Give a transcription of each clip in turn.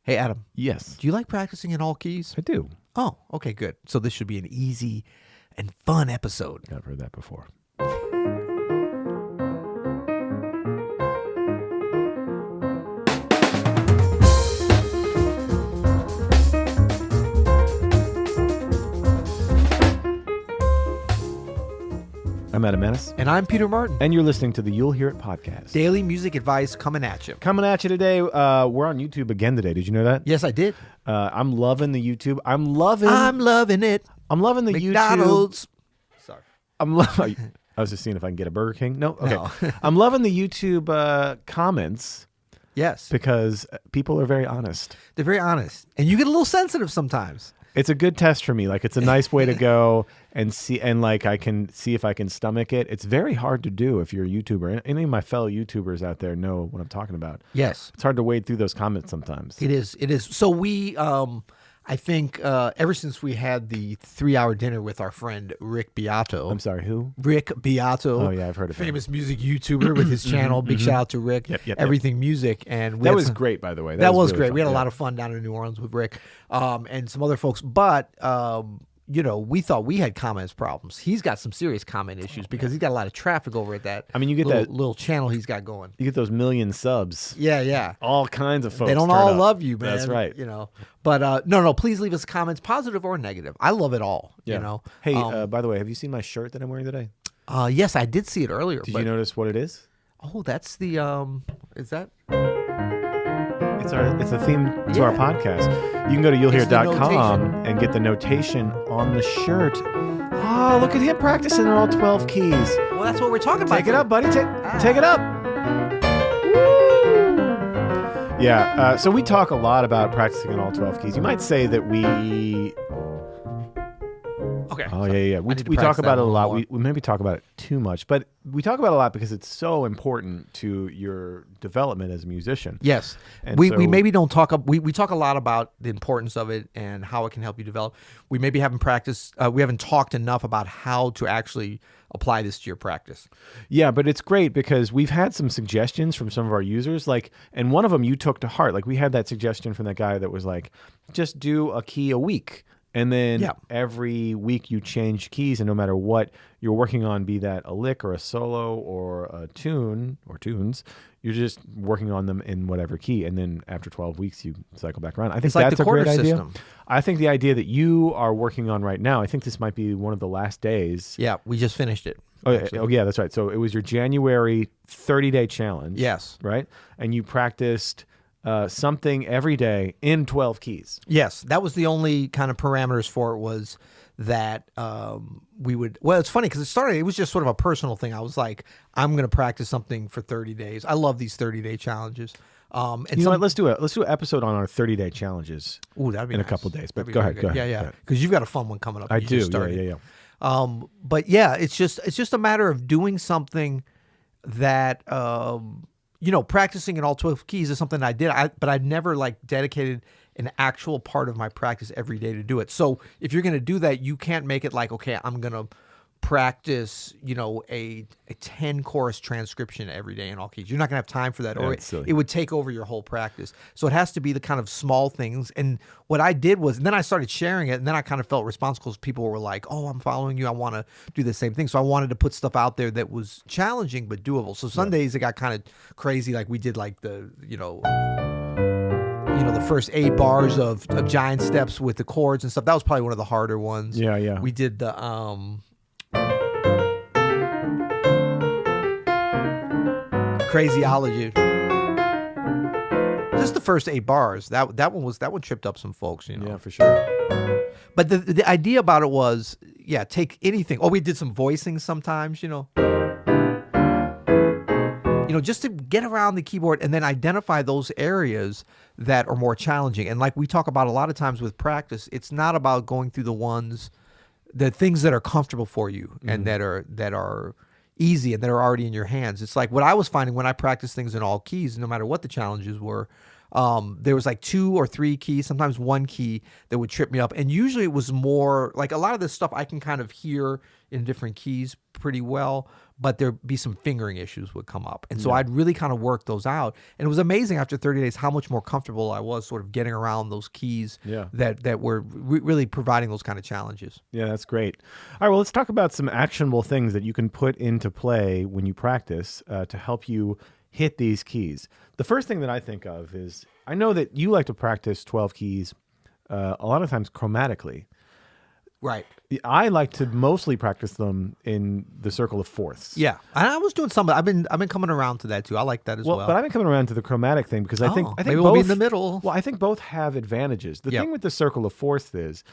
Hey, Adam. Yes. Do you like practicing in all keys? I do. Oh, okay, good. So this should be an easy and fun episode. I've heard that before. I'm Adam Maness. And I'm Peter Martin. And you're listening to the You'll Hear It podcast. Daily music advice coming at you. Coming at you today. We're on YouTube again today. Did you know that? Yes, I did. I'm loving the YouTube. I'm loving it. I'm loving the McDonald's. Sorry. I was just seeing if I can get a Burger King. No? Okay. No. I'm loving the YouTube comments Yes. because people are very honest. They're very honest. And you get a little sensitive sometimes. It's a good test for me. Like, it's a nice way to go and see, and like I can see if I can stomach it. It's very hard to do if you're a YouTuber. Any of my fellow YouTubers out there know what I'm talking about. Yes. It's hard to wade through those comments sometimes. It is. It is. So we, I think, ever since we had the 3-hour dinner with our friend Rick Beato. I'm sorry, who? Rick Beato. Oh, yeah, I've heard of him. Famous music YouTuber with his channel. Big shout out to Rick. Yep. Everything Music. And That was great, by the way. That was really great. fun. We had a lot of fun down in New Orleans with Rick and some other folks. But, we thought we had comments problems. He's got some serious comment issues because he's got a lot of traffic over at that. I mean, you get that little channel he's got going. You get those million subs. Yeah. All kinds of folks. They don't turn all up. love you, man. That's right. But no, please leave us comments, positive or negative. I love it all. Yeah. Hey, by the way, have you seen my shirt that I'm wearing today? Yes, I did see it earlier. Did you notice what it is? Oh, that's the is that? It's a theme to our podcast. You can go to you'llhear.com and get the notation on the shirt. Oh, look at him practicing in all 12 keys. Well, that's what we're talking about. Take it up, buddy. Take it up. Woo! Yeah, so we talk a lot about practicing in all 12 keys. You might say that we... Okay. Oh, yeah. We talk about it a lot. We maybe talk about it too much, but we talk about it a lot because it's so important to your development as a musician. Yes. And we maybe don't talk, we talk a lot about the importance of it and how it can help you develop. We maybe haven't practiced, we haven't talked enough about how to actually apply this to your practice. Yeah, but it's great because we've had some suggestions from some of our users, and one of them you took to heart. Like, we had that suggestion from that guy that was like, just do a key a week. And then every week you change keys, and no matter what you're working on, be that a lick or a solo or a tune or tunes, you're just working on them in whatever key. And then after 12 weeks, you cycle back around. I think it's like that's the a great idea. system. I think the idea that you are working on right now, I think this might be one of the last days. Yeah, we just finished it. Oh, yeah, that's right. So it was your January 30-day challenge. Yes. Right? And you practiced something every day in 12 keys. Yes, that was the only kind of parameters for it, was that we would, well, it's funny because it was just sort of a personal thing. I was like, I'm going to practice something for 30 days. I love these 30-day challenges. And you know what? Let's do an episode on our 30-day challenges. Ooh, that'd be in nice. a couple of days. But That'd go be ahead. Yeah. Because you've got a fun one coming up. I do. Yeah. But yeah, it's just a matter of doing something that practicing in all 12 keys is something I did, but I've never dedicated an actual part of my practice every day to do it. So if you're going to do that, you can't make it like, okay, I'm going to practice, a 10 chorus transcription every day in all keys. You're not going to have time for that, or it would take over your whole practice. So it has to be the kind of small things. And what I did was, and then I started sharing it, and then I kind of felt responsible because people were like, oh, I'm following you, I want to do the same thing. So I wanted to put stuff out there that was challenging but doable. So some days it got kind of crazy, like we did the first 8 bars of giant steps with the chords and stuff. That was probably one of the harder ones. Yeah. We did the Crazyology. Just the first 8 bars. That one tripped up some folks, Yeah, for sure. But the idea about it was, take anything. Oh, we did some voicing sometimes, just to get around the keyboard and then identify those areas that are more challenging. And like we talk about a lot of times with practice, it's not about going through the things that are comfortable for you and that are easy and that are already in your hands. It's like what I was finding when I practiced things in all keys, no matter what the challenges were, There was like 2 or 3 keys, sometimes 1 key that would trip me up. And usually it was more like a lot of this stuff I can kind of hear in different keys pretty well, but there'd be some fingering issues would come up. And so I'd really kind of work those out. And it was amazing after 30 days how much more comfortable I was sort of getting around those keys that were really providing those kind of challenges. Yeah, that's great. All right, well, let's talk about some actionable things that you can put into play when you practice to help you hit these keys. The first thing that I think of is, I know that you like to practice 12 keys a lot of times chromatically. Right. I like to mostly practice them in the circle of fourths. Yeah, and I was doing some. I've been coming around to that too. I like that as well. But I've been coming around to the chromatic thing because I think maybe both, we'll be in the middle. Well, I think both have advantages. The thing with the circle of fourths is,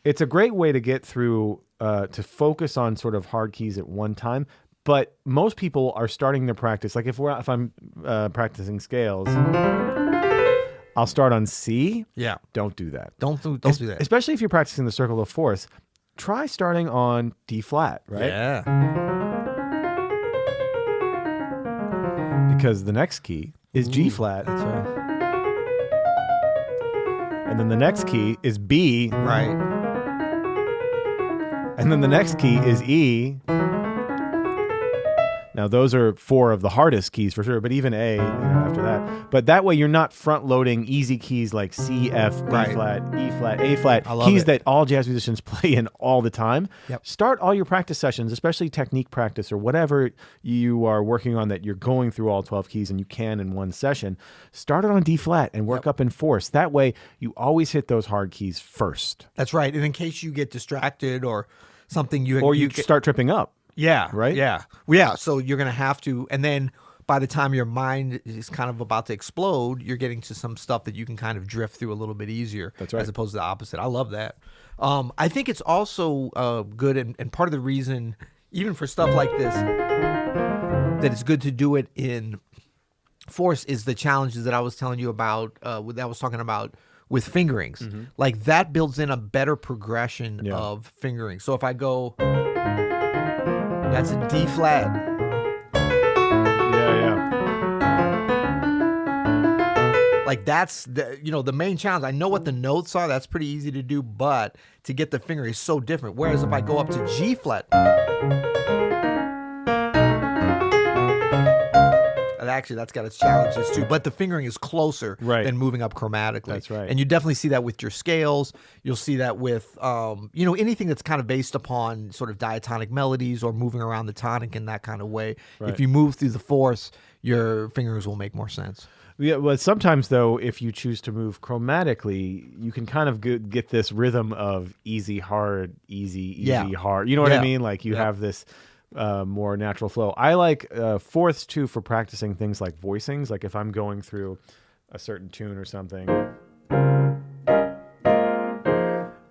it's a great way to get through to focus on sort of hard keys at one time. But most people are starting their practice, like if I'm practicing scales, I'll start on C. Yeah. Don't do that. Don't do that. Especially if you're practicing the circle of fourths. Try starting on D flat, right? Yeah. Because the next key is G flat. That's right. And then the next key is B. Right. And then the next key is E. Now, those are 4 of the hardest keys for sure, but even A after that. But that way, you're not front-loading easy keys like C, F, B flat, E flat, A flat, keys that all jazz musicians play in all the time. Yep. Start all your practice sessions, especially technique practice or whatever you are working on that you're going through all 12 keys and you can in one session. Start it on D flat and work up in fourths. That way, you always hit those hard keys first. That's right. And in case you get distracted or something, you start tripping up. Yeah. Right? Yeah. Yeah. So you're going to have to, and then by the time your mind is kind of about to explode, you're getting to some stuff that you can kind of drift through a little bit easier. That's right. As opposed to the opposite. I love that. I think it's also good, and part of the reason, even for stuff like this, that it's good to do it in force is the challenges that I was telling you about, that I was talking about with fingerings. Mm-hmm. Like that builds in a better progression of fingering. So if I go... That's a D flat. Yeah. Like that's the main challenge. I know what the notes are. That's pretty easy to do, but to get the finger is so different. Whereas if I go up to G flat, actually that's got its challenges too. But the fingering is closer than moving up chromatically. That's right. And you definitely see that with your scales. You'll see that with anything that's kind of based upon sort of diatonic melodies or moving around the tonic in that kind of way. Right. If you move through the fourths, your fingers will make more sense. Yeah, well, sometimes though, if you choose to move chromatically, you can kind of get this rhythm of easy, hard, easy, hard. You know what I mean? Like you have this more natural flow. I like fourths too for practicing things like voicings. Like if I'm going through a certain tune or something,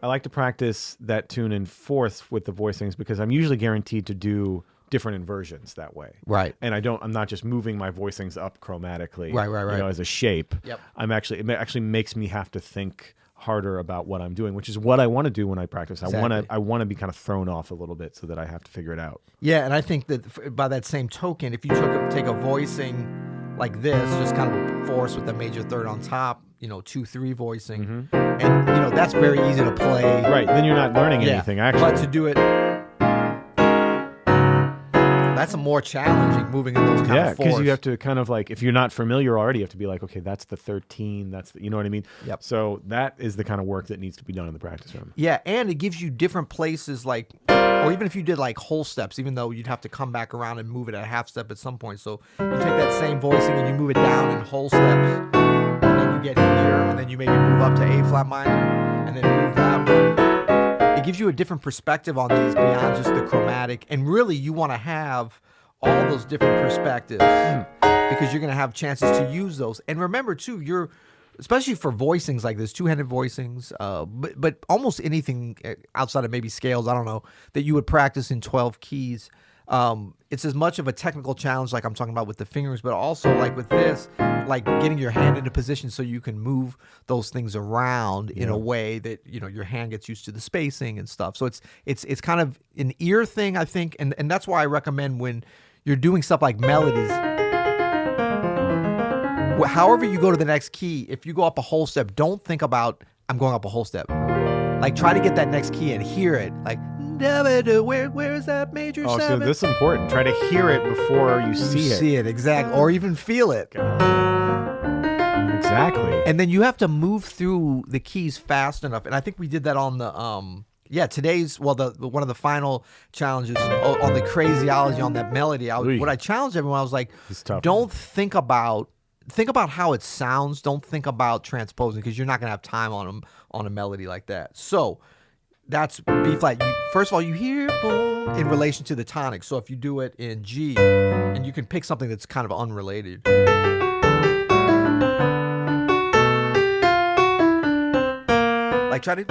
I like to practice that tune in fourths with the voicings because I'm usually guaranteed to do different inversions that way. Right. And I'm not just moving my voicings up chromatically. Right. As a shape. Yep. It actually makes me have to think harder about what I'm doing, which is what I want to do when I practice. Exactly. I want to be kind of thrown off a little bit so that I have to figure it out. Yeah, and I think that by that same token, if you take a voicing like this, just kind of force with the major third on top, 2-3 voicing, and that's very easy to play. Right. Then you're not learning anything actually. But to do it, that's a more challenging moving in those kind of fours. Yeah, because you have to kind of like, if you're not familiar already, you have to be like, okay, that's the 13, you know what I mean? Yep. So that is the kind of work that needs to be done in the practice room. Yeah, and it gives you different places, like, or even if you did like whole steps, even though you'd have to come back around and move it a half step at some point. So you take that same voicing and you move it down in whole steps, and then you get here, and then you maybe move up to A flat minor, and then move that one. It gives you a different perspective on these beyond just the chromatic. And really, you want to have all those different perspectives because you're going to have chances to use those. And remember, too, especially for voicings like this, two-handed voicings, but almost anything outside of maybe scales, I don't know, that you would practice in 12 keys. It's as much of a technical challenge like I'm talking about with the fingers, but also like with this, like getting your hand into position so you can move those things around in a way that your hand gets used to the spacing and stuff. So it's kind of an ear thing, I think, and that's why I recommend when you're doing stuff like melodies, however you go to the next key, if you go up a whole step, don't think about, I'm going up a whole step. Like, try to get that next key and hear it. Like, where is that major Oh, seven? so this is important. Try to hear it before you see it. See it, exactly. Or even feel it. Exactly. And then you have to move through the keys fast enough. And I think we did that on the today's one of the final challenges on the craziology on that melody. What I challenged everyone, I was like, don't think about how it sounds. Don't think about transposing, because you're not gonna have time on a melody like that. So that's B flat. First of all, you hear boom in relation to the tonic. So if you do it in G, and you can pick something that's kind of unrelated. Like, try to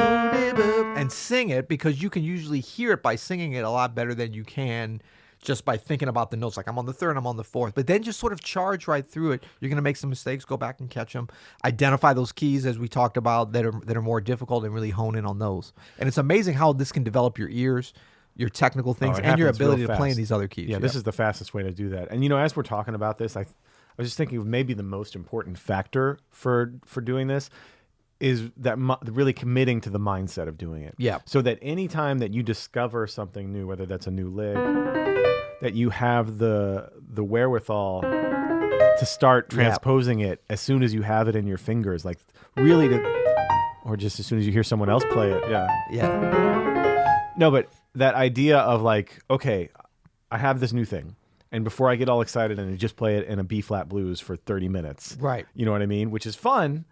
and sing it, because you can usually hear it by singing it a lot better than you can just by thinking about the notes. Like, I'm on the third, I'm on the fourth. But then just sort of charge right through it. You're going to make some mistakes, go back and catch them. Identify those keys, as we talked about, that are more difficult, and really hone in on those. And it's amazing how this can develop your ears, your technical things, and your ability to play in these other keys. Yeah, this is the fastest way to do that. And, as we're talking about this, I was just thinking of maybe the most important factor for doing this is that really committing to the mindset of doing it. Yeah. So that anytime that you discover something new, whether that's a new lick, that you have the wherewithal to start transposing it as soon as you have it in your fingers, like really or just as soon as you hear someone else play it. Yeah. Yeah. No, but that idea of like, okay, I have this new thing, and before I get all excited and just play it in a B flat blues for 30 minutes. Right. You know what I mean? Which is fun.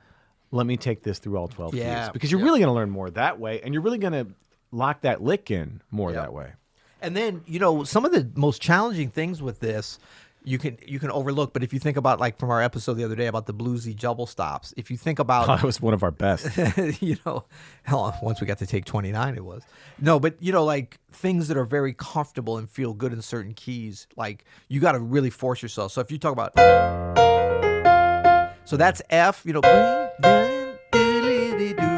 Let me take this through all 12 keys, because you're really going to learn more that way, and you're really going to lock that lick in more that way. And then, some of the most challenging things with this, you can overlook. But if you think about, like, from our episode the other day about the bluesy double stops, if you think about, that was one of our best. Once we got to take 29, it was. No, but like things that are very comfortable and feel good in certain keys, like, you got to really force yourself. So if you talk about, so that's F,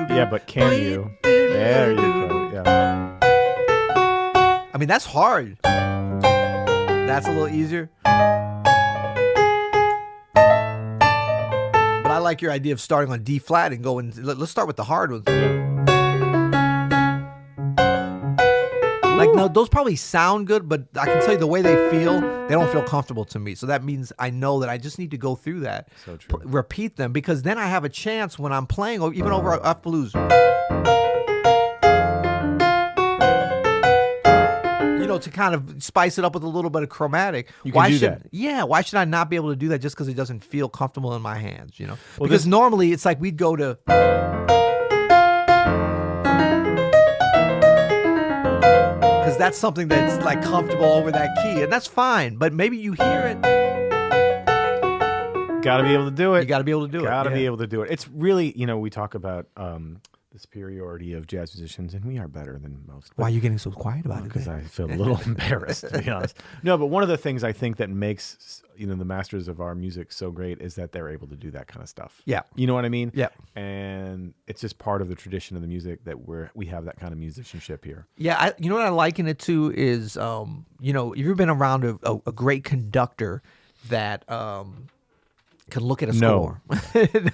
Yeah, but can you? There you go. Yeah. I mean, that's hard. That's a little easier. But I like your idea of starting on D flat and going. Let's start with the hard ones. Like, no, those probably sound good, but I can tell you the way they don't feel comfortable to me. So that means I know that I just need to go through that, so true. Repeat them, because then I have a chance when I'm playing, or even over F blues. To kind of spice it up with a little bit of chromatic. Why should that? Yeah, why should I not be able to do that just because it doesn't feel comfortable in my hands? Well, because normally it's like we'd go to. Because that's something that's like comfortable over that key, and that's fine. But maybe you hear it. Got to be able to do it. You got to be able to do it. Got to be able to do it. It's really, we talk about the superiority of jazz musicians, and we are better than most. Why are you getting so quiet about it? Because I feel a little embarrassed, to be honest. No, but one of the things I think that makes the masters of our music so great is that they're able to do that kind of stuff. Yeah. You know what I mean? Yeah. And it's just part of the tradition of the music that we have that kind of musicianship here. Yeah. You know what I liken it to is, if you've been around a great conductor that can look at a score.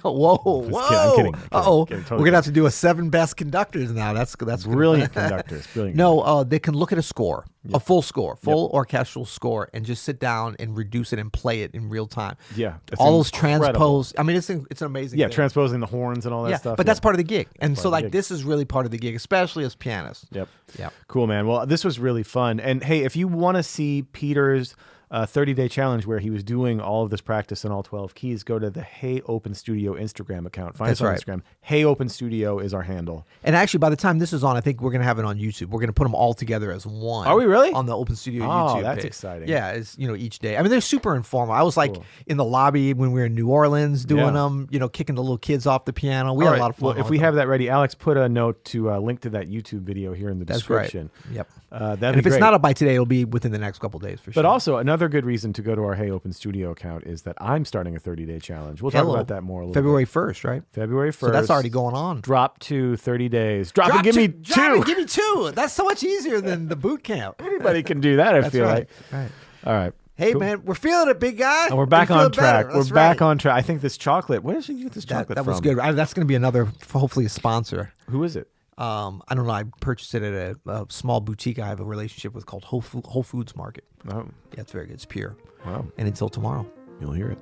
Whoa. I'm kidding. Uh-oh. Totally. We're going to have to do a 7 best conductors now. That's brilliant conductors. Brilliant. No, they can look at a score, a full score, full orchestral score, and just sit down and reduce it and play it in real time. Yeah. All those transpose. I mean, it's an amazing thing. Transposing the horns and all that stuff. But that's part of the gig. And so, like, this is really part of the gig, especially as pianists. Yep. Yeah. Cool, man. Well, this was really fun. And hey, if you want to see Peter's 30-day challenge where he was doing all of this practice in all 12 keys, go to the Hey Open Studio Instagram account. Find us on Instagram. Hey Open Studio is our handle. And actually, by the time this is on, I think we're going to have it on YouTube. We're going to put them all together as one. Are we really? On the Open Studio YouTube page. That's exciting. Yeah, it's, each day. I mean, they're super informal. I was like in the lobby when we were in New Orleans doing them, kicking the little kids off the piano. We had a lot of fun. Well, if we have that ready, Alex, put a note to link to that YouTube video here in the description. Right. Yep. And if it's not up by today, it'll be within the next couple of days for sure. But also, another good reason to go to our Hey Open Studio account is that I'm starting a 30-day challenge. We'll talk about that more a little February bit. 1st, right? February 1st. So that's already going on. Drop to 30 days. Drop and give me 2. Give me 2. That's so much easier than the boot camp. Anybody can do that, I feel like. Right. All right. Hey, Cool. man, we're feeling it, big guy. And we're back on track. We're back on track. I think this chocolate. Where did you get this chocolate that from? was good. That's going to be another, hopefully, a sponsor. Who is it? I don't know. I purchased it at a small boutique I have a relationship with called Whole Foods Market. Oh, Yeah, it's very good. It's pure. wow. And until tomorrow. You'll hear it.